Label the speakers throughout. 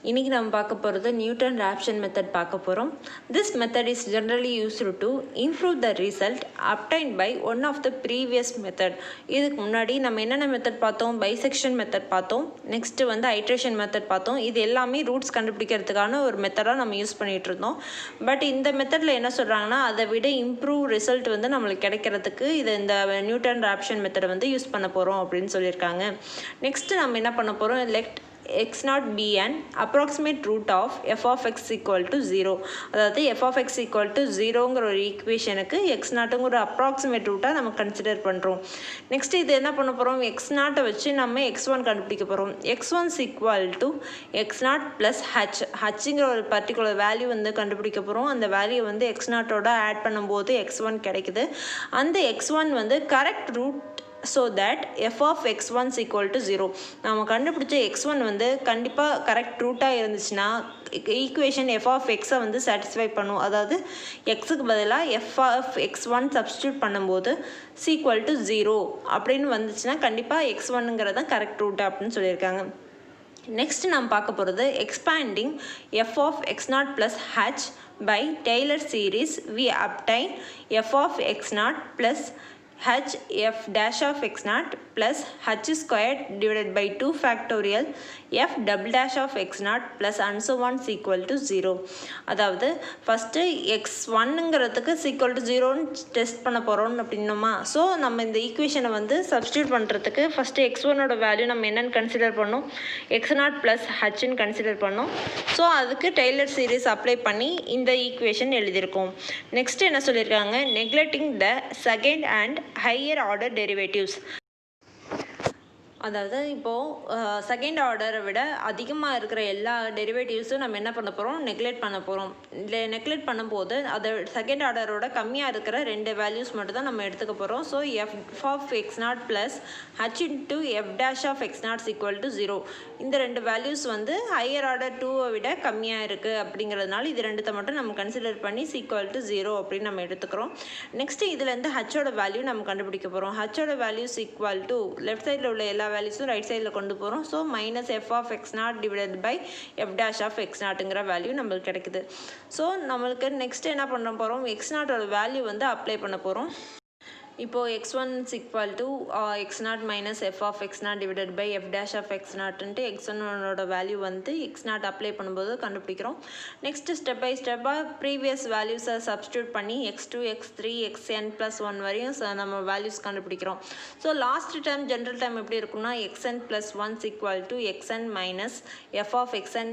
Speaker 1: இன்றைக்கி நம்ம பார்க்க போகிறது நியூட்டன் ராப்சன் மெத்தட் பார்க்க போகிறோம். This method is generally used to improve the result obtain by one of the previous method. இதுக்கு முன்னாடி நம்ம என்னென்ன மெத்தட் பார்த்தோம்? பைசெக்ஷன் மெத்தட் பார்த்தோம், நெக்ஸ்ட்டு வந்து ஐட்ரேஷன் மெத்தட் பார்த்தோம். இது எல்லாமே ரூட்ஸ் கண்டுபிடிக்கிறதுக்கான ஒரு மெத்தடாக நம்ம யூஸ் பண்ணிகிட்டு இருந்தோம். பட் இந்த மெத்தடில் என்ன சொல்கிறாங்கன்னா, அதை விட இம்ப்ரூவ் ரிசல்ட் வந்து நம்மளுக்கு கிடைக்கிறதுக்கு இந்த நியூட்டன் ராப்சன் மெத்தடை வந்து யூஸ் பண்ண போகிறோம் அப்படின்னு சொல்லியிருக்காங்க. நெக்ஸ்ட்டு நம்ம என்ன பண்ண போகிறோம்? Let x0 be an approximate root of f of x equal to 0. அதாவது f of x equal to 0ங்கிற ஒரு ஈக்குவேஷனுக்கு x0ங்கிற ஒரு அப்ராக்சிமேட் ரூட்டாக நம்ம கன்சிடர் பண்ணுறோம். நெக்ஸ்ட் இது என்ன பண்ண போகிறோம்? x0 வச்சு நம்ம x1 கண்டுபிடிக்க போகிறோம். x1 is equal to x0 plus hங்கிற ஒரு பர்டிகுலர் வேல்யூ வந்து கண்டுபிடிக்க போகிறோம். அந்த வேல்யூ வந்து x0ஓட ஆட் பண்ணும்போது x1 கிடைக்குது. அந்த x1 வந்து correct root so that f of x1 is equal to 0. நம்ம கண்டுபிடிச்ச x1 வந்து கண்டிப்பாக கரெக்ட் ரூட்டாக இருந்துச்சுன்னா ஈக்குவேஷன் f of x வந்து சாட்டிஸ்ஃபை பண்ணும். அதாவது எக்ஸுக்கு பதிலாக f of x1 சப்ஸ்டியூட் பண்ணும்போது is equal to 0 அப்படின்னு வந்துச்சுன்னா கண்டிப்பாக x1ங்கிறது தான் கரெக்ட் ரூட் அப்படின்னு சொல்லியிருக்காங்க. நெக்ஸ்ட் நம்ம பார்க்க போகிறது expanding f of x0 plus h by Taylor series we obtain f of x0 plus h f dash of x0 plus h squared divided by 2 factorial f double dash of x0 plus and so on is equal to 0. அதாவது first x1ங்கிறதுக்கு is equal to 0ன்னு test பண்ண போகிறோம்னு அப்படின்னோமா. So நம்ம இந்த ஈக்குவேஷனை வந்து substitute பண்ணுறதுக்கு ஃபஸ்ட்டு x1ஓட வேல்யூ நம்ம என்னென்னு கன்சிடர் பண்ணோம்? x0 plus hன்னு கன்சிடர் பண்ணோம். ஸோ அதுக்கு டெய்லர் சீரீஸ் அப்ளை பண்ணி இந்த ஈக்குவேஷன் எழுதியிருக்கோம். நெக்ஸ்ட் என்ன சொல்லியிருக்காங்க? Neglecting the second and higher order derivatives. அதாவது இப்போது செகண்ட் ஆர்டரை விட அதிகமாக இருக்கிற எல்லா டெரிவேட்டிவ்ஸும் நம்ம என்ன பண்ண போகிறோம்? நெக்லெக்ட் பண்ண போகிறோம். நெக்லெக்ட் பண்ணும்போது அதை செகண்ட் ஆர்டரோட கம்மியாக இருக்கிற ரெண்டு வேல்யூஸ் மட்டும் தான் நம்ம எடுத்துக்க போகிறோம். So f of x0 plus h into f dash of x0 is equal to 0. இந்த ரெண்டு வேல்யூஸ் வந்து ஹையர் ஆர்டர் 2வை விட கம்மியாக இருக்குது அப்படிங்கிறதுனால இது ரெண்டுத்தை மட்டும் நம்ம கன்சிடர் பண்ணி is equal to 0 அப்படின்னு நம்ம எடுத்துக்கிறோம். நெக்ஸ்ட்டு இதுலேருந்து ஹச்சோட வேல்யூ நம்ம கண்டுபிடிக்க போகிறோம். ஹச்சோட value is equal to left சைடில் உள்ள எல்லா வேல்யூஸும் ரைட் சைடில் கொண்டு போகிறோம். So minus f of x0 divided by f dash of x0ங்கிற வேல்யூ நம்மளுக்கு கிடைக்குது. ஸோ நம்மளுக்கு நெக்ஸ்ட் என்ன பண்ண போகிறோம்? x0ஓட வேல்யூ வந்து அப்ளை பண்ண போகிறோம். இப்போது x1 is equal to x0 minus f of x0 divided by f dash of x0ன்ட்டு x1ஓட வேல்யூ வந்து x0 அப்ளை பண்ணும்போது கண்டுபிடிக்கிறோம். நெக்ஸ்ட்டு ஸ்டெப் பை ஸ்டெப்பாக ப்ரீவியஸ் வேல்யூஸை சப்ஸ்டியூட் பண்ணி x2 x3 xn plus 1 வரையும் நம்ம வேல்யூஸ் கண்டுபிடிக்கிறோம். So last time general time எப்படி இருக்குன்னா xn plus 1 is equal to xn minus f of xn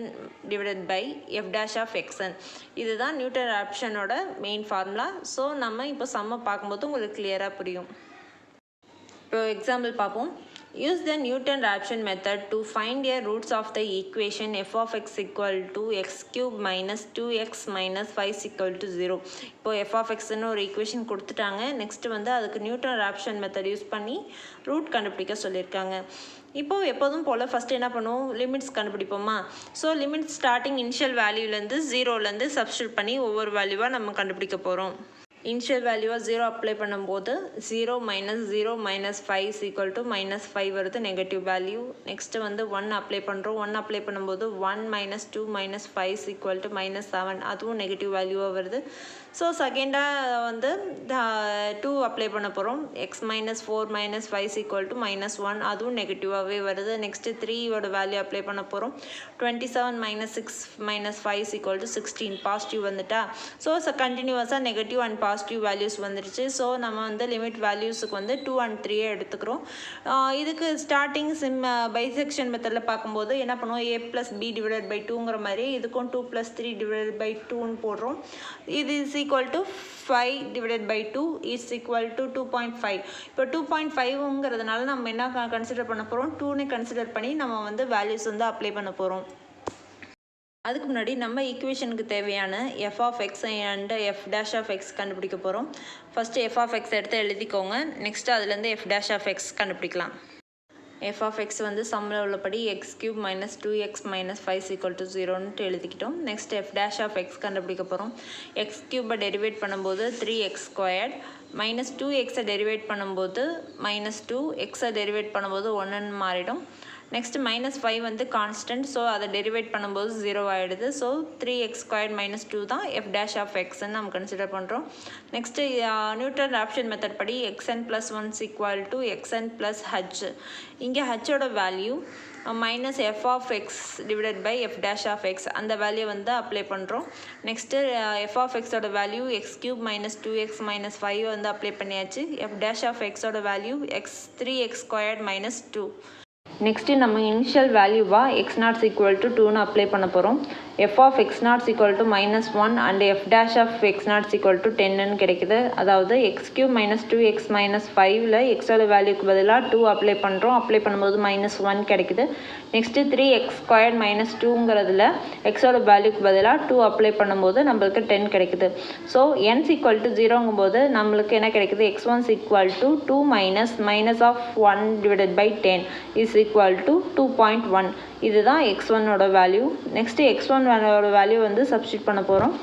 Speaker 1: divided by f dash of xn. இதுதான் Newton ராப்சனோட main formula. So நம்ம இப்போ சம்ம பார்க்கும்போது உங்களுக்கு கிளியராக புரியும். இப்போ எக்ஸாம்பிள் பார்ப்போம். Use the Newton Raphson method to find a roots of the equation f of x equal to x cube minus 2x minus 5 is equal to 0. இப்போ f of xன்னு ஒரு ஈக்குவேஷன் கொடுத்துட்டாங்க. நெக்ஸ்ட்டு வந்து அதுக்கு நியூட்டன் ராப்சன் மெத்தட் யூஸ் பண்ணி root கண்டுபிடிக்க சொல்லியிருக்காங்க. இப்போது எப்போதும் போல் ஃபஸ்ட்டு என்ன பண்ணுவோம்? லிமிட்ஸ் கண்டுபிடிப்போமா. ஸோ லிமிட் ஸ்டார்டிங் இனிஷியல் வேல்யூலேருந்து 0லேருந்து சப்ஸ்டியூட் பண்ணி ஒவ்வொரு வேல்யூவாக நம்ம கண்டுபிடிக்க போகிறோம். இனிஷியல் வேல்யூவாக 0 அப்ளை பண்ணும்போது 0 minus 5 is equal to -5 வருது, நெகட்டிவ் வேல்யூ. நெக்ஸ்ட்டு வந்து 1 அப்ளை பண்ணுறோம். 1 அப்ளை பண்ணும்போது 1 minus 2 minus 5 is equal to -7, அதுவும் நெகட்டிவ் வேல்யூவாக வருது. ஸோ செகண்டாக வந்து 2 அப்ளை பண்ண போகிறோம். x minus 4 minus 5 is equal to -1, அதுவும் நெகட்டிவாகவே வருது. நெக்ஸ்ட்டு 3வோட வேல்யூ அப்ளை பண்ண போகிறோம். 27 minus 6 minus 5 is equal to 16, positive வந்துட்டா. ஸோ கண்டினியூவஸாக நெகட்டிவ் அண்ட் பாசிட்டிவ் வேல்யூஸ் வந்துடுச்சு. ஸோ நம்ம வந்து லிமிட் வேல்யூஸுக்கு வந்து 2 and 3 எடுத்துக்கிறோம். இதுக்கு ஸ்டார்டிங் பைசெக்ஷன் மெத்தடில் பார்க்கும்போது என்ன பண்ணுவோம்? a plus b divided by 2ங்கிற மாதிரி இதுக்கும் 2 plus 3 divided by 2ன்னு போடுறோம். இது is equal to 5 divided by 2 is equal to 2.5. இப்போ 2.5ங்கிறதுனால நம்ம என்ன கன்சிடர் பண்ண போகிறோம்? 2ன்னு கன்சிடர் பண்ணி நம்ம வந்து வேல்யூஸ் வந்து அப்ளை பண்ண போகிறோம். அதுக்கு முன்னாடி நம்ம ஈக்குவேஷனுக்கு தேவையான f of x and f dash of x கண்டுபிடிக்க போகிறோம். ஃபஸ்ட்டு f of x எடுத்து எழுதிக்கோங்க. நெக்ஸ்ட்டு அதுலேருந்து f dash of x கண்டுபிடிக்கலாம். f of x வந்து சம்மில் உள்ளபடி x cube minus 2x minus 5 is equal to 0ன்ட்டு எழுதிக்கிட்டோம். Next f dash of x கண்டுபிடிக்க போகிறோம். x cube டெரிவேட் பண்ணும்போது 3x squared minus 2x derivate பண்ணும்போது -2, x டெரிவேட் பண்ணும்போது 1ன்னு மாறிடும். நெக்ஸ்ட் -5 வந்து கான்ஸ்டன்ட், ஸோ அதை டெரிவேட் பண்ணும்போது 0 ஆகிடுது. ஸோ 3x² - 2 தான் f dash of xன்னு நம்ம கன்சிடர் பண்ணுறோம். நெக்ஸ்ட்டு நியூட்டன் ஆப்ஷன் மெத்தட் படி xn + 1 = xn + h. இங்கே ஹச்சோட value -f of x divided by f dash of x, அந்த வேல்யூ வந்து அப்ளை பண்ணுறோம். நெக்ஸ்ட்டு f of x ஓட வேல்யூ x³ - 2x - 5 வந்து அப்ளை பண்ணியாச்சு. f dash of x ஓட value 3x² - 2. Next நம்ம இனிஷியல் வேல்யூவாக x0 = 2ன்னு அப்ளை பண்ண போகிறோம். f of x0 = -1 and f dash of x0 = 10ன்னு கிடைக்குது. அதாவது x³ - 2x - 5ல் xோட வேல்யூக்கு பதிலாக 2 அப்ளை பண்ணுறோம். அப்ளை பண்ணும்போது -1 கிடைக்குது. நெக்ஸ்ட்டு 3x² - 2ங்கிறதுல xோட வேல்யூக்கு பதிலாக 2 அப்ளை பண்ணும்போது நம்மளுக்கு 10 கிடைக்குது. ஸோ n = 0ங்கும்போது நம்மளுக்கு என்ன கிடைக்குது, x1 = 2 - of 1 / 10 = 2.1. இதுதான் x1 ஓட வேல்யூ. நெக்ஸ்ட்டு x1 ஓட வேல்யூ வந்து சப்ஸ்டியூட் பண்ண போகிறோம்.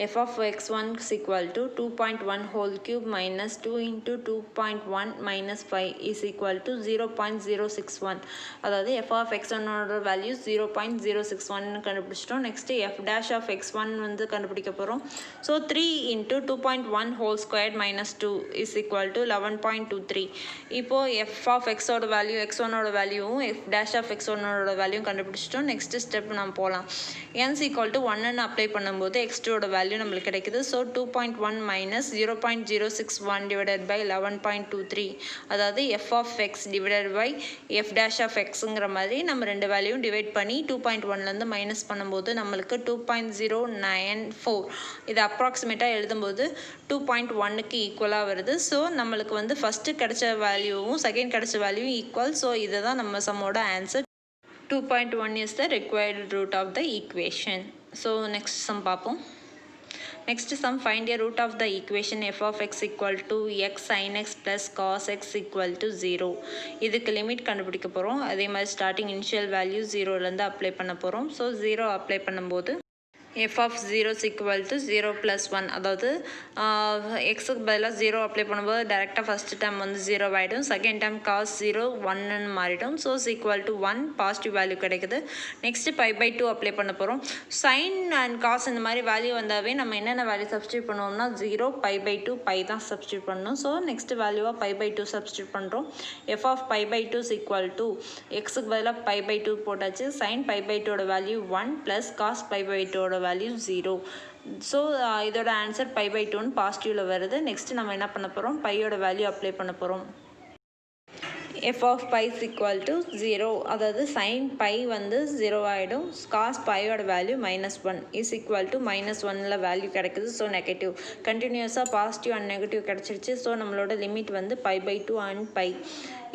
Speaker 1: f of x1 = 2.1 whole cube minus 2 into 2.1 minus 5 is equal to 0.061. அதாவது f of x1 ஓட வேல்யூ 0.061 கண்டுபிடிச்சிட்டோம். Next f dash of x1 வந்து கண்டுபிடிக்க போகிறோம். So 3 into 2.1 whole squared minus 2 is equal to 11.23. இப்போது f of x ஓட value x1 ஓட வேல்யூவும் f dash of x1 ஓட வேல்யூவும் கண்டுபிடிச்சிட்டோம். நெக்ஸ்ட்டு ஸ்டெப் நம்ம போகலாம். n = 1ன்னு அப்ளை பண்ணும்போது x2 ஓட வேல்யூ நம்மளுக்கு கிடைக்குது. ஸோ 2.1 minus 0.061 divided by 11.23, அதாவது f of x divided by f dash of xங்கிற மாதிரி நம்ம ரெண்டு வேல்யூவும் டிவைட் பண்ணி 2.1லேருந்து மைனஸ் பண்ணும்போது நம்மளுக்கு 2.094. இது அப்ராக்சிமேட்டாக எழுதும்போது 2.1க்கு ஈக்குவலாக வருது. ஸோ நம்மளுக்கு வந்து ஃபஸ்ட்டு கிடைச்ச வேல்யூவும் செகண்ட் கிடைச்ச வேல்யூவும் ஈக்குவல். ஸோ இதை தான் நம்ம சம்மோட answer. 2.1 is the required root of the equation. So next sum பார்ப்போம். Next sum, find a root of the equation f of x = x sin x plus cos x = 0. இதுக்கு limit கண்டுபிடிக்க போகிறோம். அதே மாதிரி starting initial value 0லேருந்து apply பண்ண போகிறோம். So 0 apply பண்ணும்போது f of 0 = 0 + 1, அதாவது எக்ஸுக்கு பதிலாக 0 அப்ளை பண்ணும்போது டேரெக்டாக ஃபஸ்ட்டு டைம் வந்து 0 ஆகிடும். செகண்ட் டைம் cos 0 1ன்னு மாறிடும். ஸோ = 1 பாசிட்டிவ் வேல்யூ கிடைக்குது. நெக்ஸ்ட்டு π/2 அப்ளை பண்ண போகிறோம். சைன் அண்ட் காஸ் இந்த மாதிரி வேல்யூ வந்தாவே நம்ம என்னென்ன வேல்யூ சப்ஸ்டியூட் பண்ணுவோம்னா 0 π/2 π தான் சப்ஸ்டியூட் பண்ணணும். ஸோ நெக்ஸ்ட்டு வேல்யூவாக π/2 சப்ஸ்டியூட் பண்ணுறோம். f of π/2 = எக்ஸுக்கு பதிலாக π/2 போட்டாச்சு. Sine π/2 value 1 + cos π/2 value 0. So இதோட ஆன்சர் π/2ன்னு பாசிட்டிவில் வருது. நெக்ஸ்ட்டு நம்ம என்ன பண்ண போகிறோம், பையோட வேல்யூ அப்ளை பண்ண போகிறோம். f of π = 0, அதாவது சைன் பை வந்து 0 ஆகிடும். காஸ் பையோட வேல்யூ -1 இஸ் ஈக்குவல் டு -1ல் வேல்யூ கிடைக்குது. ஸோ நெகட்டிவ் கண்டினியூஸாக பாசிட்டிவ் அண்ட் நெகட்டிவ் கிடச்சிருச்சு. ஸோ நம்மளோட லிமிட் வந்து π/2 அண்ட் பை.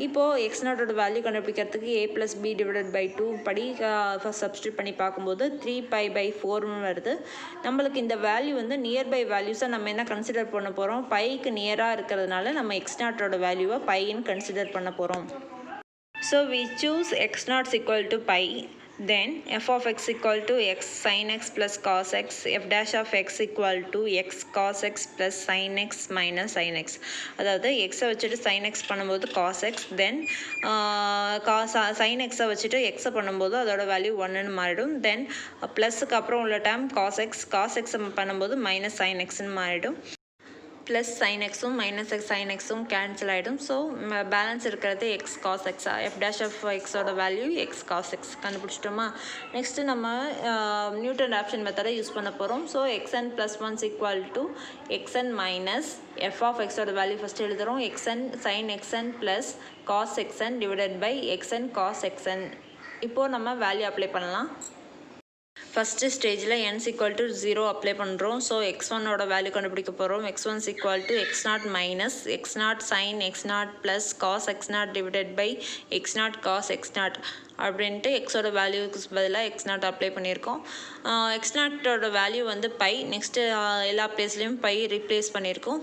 Speaker 1: இப்போது x0 வேல்யூ கண்டுபிடிக்கிறதுக்கு a + b / 2 படி ஃபஸ்ட் சப்ஸ்டியூட் பண்ணி பார்க்கும்போது 3π/4 வருது. நம்மளுக்கு இந்த வேல்யூ வந்து நியர்பை வேல்யூஸை நம்ம என்ன கன்சிடர் பண்ண போகிறோம், பைக்கு நியராக இருக்கிறதுனால நம்ம x0 வேல்யூவை பைன்னு கன்சிடர் பண்ண போகிறோம். So we choose x0 = π. Then f of x = x sin x plus cos x, f dash of x = x cos x plus sin x minus sin x. அதாவது எக்ஸை வச்சுட்டு sin x பண்ணும்போது cos x, தென் sin x வச்சுட்டு எக்ஸை பண்ணும்போது அதோட value 1ன்னு மாறிடும். தென் ப்ளஸுக்கு அப்புறம் உள்ள டேம் cos x பண்ணும்போது மைனஸ் sin xன்னு மாறிடும். ப்ளஸ் sin xும் மைனஸ் sin xும் கேன்சல் ஆகிடும். ஸோ பேலன்ஸ் இருக்கிறது x cos x. f dash of xோட வேல்யூ x cos x கண்டுபிடிச்சிட்டோமா. நெக்ஸ்ட்டு நம்ம நியூட்டன் ஆப்ஷன் மெத்தடை யூஸ் பண்ண போகிறோம். So xn + 1 = xn minus f of xோட வேல்யூ ஃபஸ்ட்டு எழுதுகிறோம். xn sin xn plus cos xn divided by xn cos xn. இப்போது நம்ம வேல்யூ அப்ளை பண்ணலாம். ஃபஸ்ட்டு ஸ்டேஜில் n = 0 அப்ளை பண்ணுறோம். ஸோ x1ஓட வேல்யூ கண்டுபிடிக்க போகிறோம். x1 = x0 minus x0 sin x0 plus cos x0 divided by x0 cos x0 அப்படின்ட்டு எக்ஸோட வேல்யூக்கு பதிலாக x0 அப்ளை பண்ணியிருக்கோம். x0ஓட வேல்யூ வந்து பை. நெக்ஸ்ட்டு எல்லா பிளேஸ்லேயும் பை ரீப்ளேஸ் பண்ணியிருக்கோம்.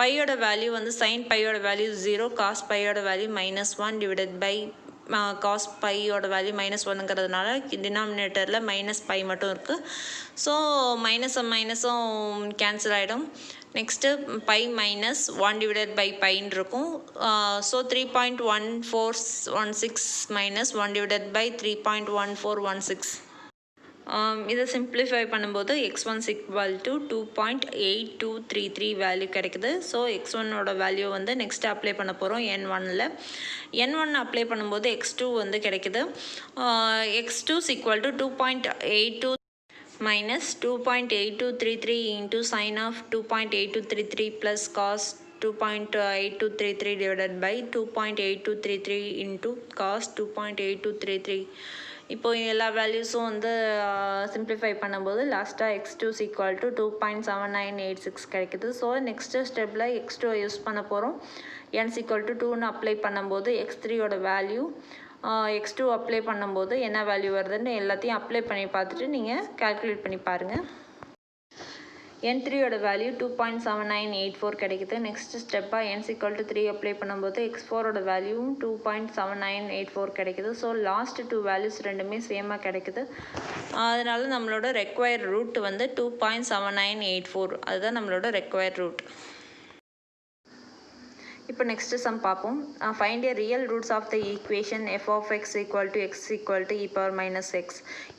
Speaker 1: பையோட வேல்யூ வந்து சைன் பையோட வேல்யூ 0, காஸ் பையோட வேல்யூ -1 divided by காஸ் பையோட வேல்யூ -1ங்கிறதுனால டினாமினேட்டரில் -π மட்டும் இருக்குது. ஸோ மைனஸும் கேன்சல் ஆகிடும். நெக்ஸ்ட்டு பை -1/πன்னு இருக்கும். ஸோ 3.1416 -1/3.1416. இதை சிம்பிளிஃபை பண்ணும்போது x1 2.8233 வேல்யூ கிடைக்குது. ஸோ x1ஓட வேல்யூ வந்து நெக்ஸ்ட் அப்ளை பண்ண போகிறோம் n1 அப்ளை பண்ணும்போது x2 வந்து கிடைக்குது. x2 2.82 -2.8233 into sin of 2.8233 plus cos 2.8233 divided by 2.8233 into cos 2.8233. இப்போ எல்லா வேல்யூஸும் வந்து சிம்பிளிஃபை பண்ணும்போது லாஸ்ட்டாக x2 2.7986 கிடைக்குது. ஸோ நெக்ஸ்ட்டு ஸ்டெப்பில் x2 யூஸ் பண்ண போகிறோம். n 2ன்னு அப்ளை பண்ணும்போது x3யோட வேல்யூ x2 அப்ளை பண்ணும்போது என்ன வேல்யூ வருதுன்னு எல்லாத்தையும் அப்ளை பண்ணி பார்த்துட்டு நீங்கள் கால்குலேட் பண்ணி பாருங்கள். n3யோட வேல்யூ 2.7984 கிடைக்குது. நெக்ஸ்ட் ஸ்டெப்பாக n 3 அப்ளை பண்ணும்போது x4ஓட வேல்யூ 2.7984 கிடைக்குது. ஸோ லாஸ்ட் 2 வேல்யூஸ் ரெண்டுமே சேமாக கிடைக்குது. அதனால நம்மளோட ரெக்வயர்ட் ரூட் வந்து 2.7984. அதுதான் நம்மளோட ரெக்வயர்ட் ரூட். இப்போ நெக்ஸ்ட் சம் பார்ப்போம். Find a real roots of the equation f of x equal to x equal to e power minus x.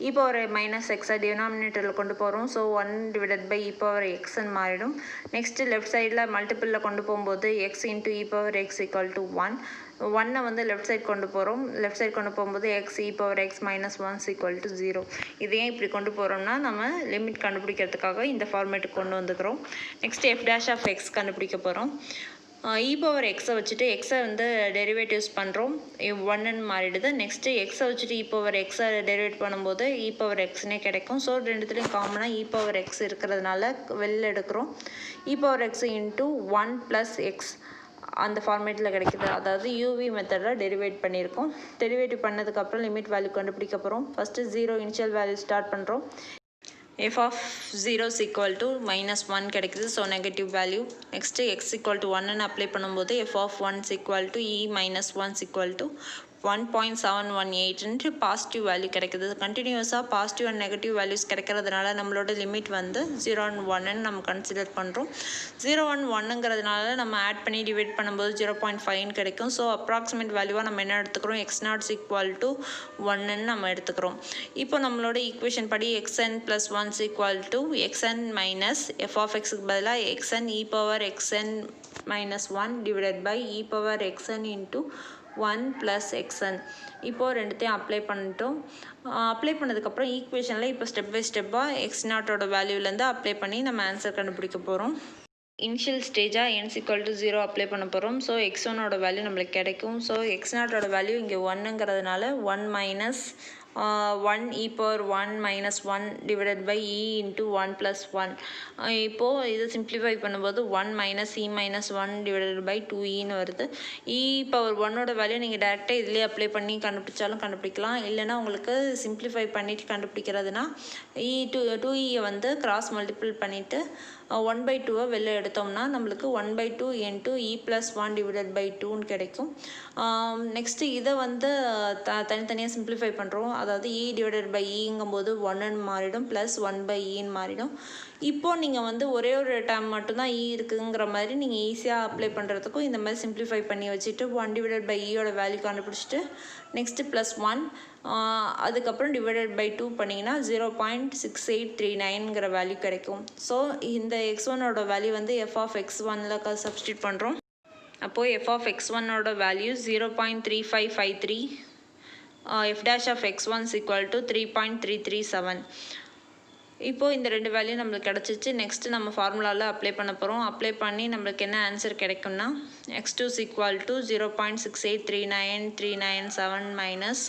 Speaker 1: e power minus x டினாமினேட்டரில் கொண்டு போகிறோம். So 1 divided by e power xன்னு மாறிடும். Next left சைடில் மல்டிப்பிளில் கொண்டு போகும்போது x into e power x equal to 1. 1 வந்து left side கொண்டு போகிறோம். லெஃப்ட் சைட் கொண்டு போகும்போது x e power x minus 1 equal to 0. இது ஏன் இப்படி கொண்டு போகிறோம்னா நம்ம லிமிட் கண்டுபிடிக்கிறதுக்காக இந்த ஃபார்மேட்டுக்கு கொண்டு வந்துக்கிறோம். Next f dash of x கண்டுபிடிக்க போகிறோம். e power xை வச்சுட்டு எக்ஸை வந்து டெரிவேட்டிவ்ஸ் பண்ணுறோம். 1ன்னு மாறிடுது. நெக்ஸ்ட்டு எக்ஸை வச்சுட்டு e power xை டெரிவேட் பண்ணும்போது e power xனே கிடைக்கும். ஸோ ரெண்டுத்துலேயும் காமனாக e power x இருக்கிறதுனால வெளில எடுக்கிறோம். e power x into 1 plus x அந்த ஃபார்மேட்டில் கிடைக்குது. அதாவது யூவி மெத்தடில் டெரிவேட் பண்ணியிருக்கோம். டெரிவேட்டிவ் பண்ணதுக்கப்புறம் லிமிட் வேல்யூ கண்டுபிடிக்க போகிறோம். ஃபஸ்ட்டு 0 இனிஷியல் வேல்யூ ஸ்டார்ட் பண்ணுறோம். f of 0 is equal to -1 கிடைக்குது. So negative value. Next x equal to 1ன்னு அப்ளை பண்ணும்போது f of 1 is equal to e minus 1 is equal to 1.718 positive value கிடைக்குது. கண்டினியூஸாக positive and negative values கிடைக்கிறதுனால நம்மளோட limit வந்து 0 and 1ன்னு நம்ம consider பண்ணுறோம். 0 and 1ங்கிறதுனால நம்ம ஆட் பண்ணி டிவைட் பண்ணும்போது 0.5 கிடைக்கும். ஸோ அப்ராக்சிமேட் வேல்யூவாக நம்ம என்ன எடுத்துக்கிறோம், x0 is equal to 1ன்னு நம்ம எடுத்துக்கிறோம். இப்போ நம்மளோட ஈக்குவேஷன் படி xn plus 1 is equal to xn minus f of xக்கு பதிலாக xn e power xn minus 1 divided by e power xn into 1 plus xn. இப்போது ரெண்டுத்தையும் அப்ளை பண்ணிட்டோம். அப்ளை பண்ணதுக்கப்புறம் ஈக்குவேஷனில் இப்போ ஸ்டெப் பை ஸ்டெப்பாக x0ஓட வேல்யூலேருந்து அப்ளை பண்ணி நம்ம ஆன்சர் கண்டுபிடிக்க போகிறோம். இனிஷியல் ஸ்டேஜாக n equal to 0 அப்ளை பண்ண போகிறோம். ஸோ x1ஓட வேல்யூ நம்மளுக்கு கிடைக்கும். ஸோ x0ஓட வேல்யூ இங்கே 1ங்கிறதுனால 1 minus 1 e power 1 minus 1 divided by e into 1 plus 1. இப்போது இதை சிம்ப்ளிஃபை பண்ணும்போது 1 minus e minus 1 divided by 2eன்னு வருது. e power 1ஓட வேல்யூ நீங்கள் டேரெக்டாக இதிலே அப்ளை பண்ணி கண்டுபிடிச்சாலும் கண்டுபிடிக்கலாம். இல்லைனா உங்களுக்கு சிம்ப்ளிஃபை பண்ணிவிட்டு கண்டுபிடிக்கிறதுனா e2e வந்து கிராஸ் மல்டிபிள் பண்ணிவிட்டு 1/2 வெளில எடுத்தோம்னா நம்மளுக்கு 1/2 into e plus 1 divided by 2ன்னு கிடைக்கும். நெக்ஸ்ட்டு இதை வந்து தனித்தனியாக சிம்ப்ளிஃபை பண்ணுறோம். அதாவது e divided by eங்கும்போது 1ன்னு மாறிடும் ப்ளஸ் 1/eன்னு மாறிடும். இப்போது நீங்கள் வந்து ஒரே ஒரு டேர்ம் மட்டும்தான் e இருக்குங்கிற மாதிரி நீங்கள் ஈஸியாக அப்ளை பண்ணுறதுக்கும் இந்த மாதிரி சிம்ப்ளிஃபை பண்ணி வச்சுட்டு 1 divided by eயோட வேல்யூ கண்டுபிடிச்சிட்டு நெக்ஸ்ட்டு ப்ளஸ் 1 அதுக்கப்புறம் டிவைடட் பை 2 பண்ணிங்கன்னா 0.6839ங்கிற வேல்யூ கிடைக்கும். ஸோ இந்த x1ஓட வேல்யூ வந்து f of x1ல் சப்ஸ்டியூட் பண்ணுறோம். அப்போது f of x1ஓட value 0.3553, f dash of x1 is equal to 3.337. இப்போது இந்த ரெண்டு வேல்யூ நம்மளுக்கு கிடச்சிச்சு. நெக்ஸ்ட்டு நம்ம ஃபார்முலாவில் அப்ளை பண்ண போகிறோம். அப்ளை பண்ணி நம்மளுக்கு என்ன ஆன்சர் கிடைக்கும்னா x2 is equal to 0.683937 minus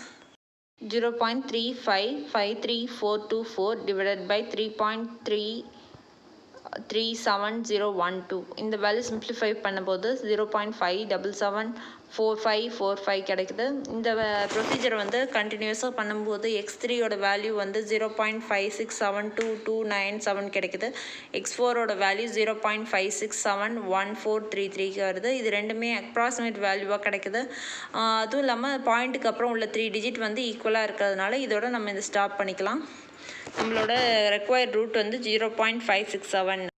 Speaker 1: 0.3553424 divided by 3.33712. இந்த வேல்யூ சிம்ப்ளிஃபை பண்ணும்போது 0.577 4545 கிடைக்குது. இந்த ப்ரொசீஜர் வந்து கண்டினியூஸாக பண்ணும்போது x3யோட வேல்யூ வந்து 0.567229 கிடைக்குது. x4ஓட வேல்யூ 0.56714333 வருது. இது ரெண்டுமே அப்ராக்சிமேட் வேல்யூவாக கிடைக்குது. அதுவும் இல்லாமல் பாயிண்ட்டுக்கு அப்புறம் உள்ள 3 டிஜிட் வந்து ஈக்குவலாக இருக்கிறதுனால இதோட நம்ம இதை ஸ்டாப் பண்ணிக்கலாம். நம்மளோட ரெக்வயர்ட் ரூட் வந்து 0.567.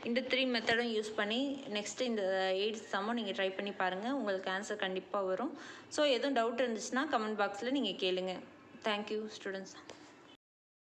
Speaker 1: இந்த 3 மெத்தடும் யூஸ் பண்ணி நெக்ஸ்ட்டு இந்த 8 சம்மும் நீங்கள் ட்ரை பண்ணி பாருங்கள். உங்களுக்கு ஆன்சர் கண்டிப்பாக வரும். ஸோ எதுவும் டவுட் இருந்துச்சுன்னா கமெண்ட் பாக்ஸில் நீங்கள் கேளுங்க. Thank you students.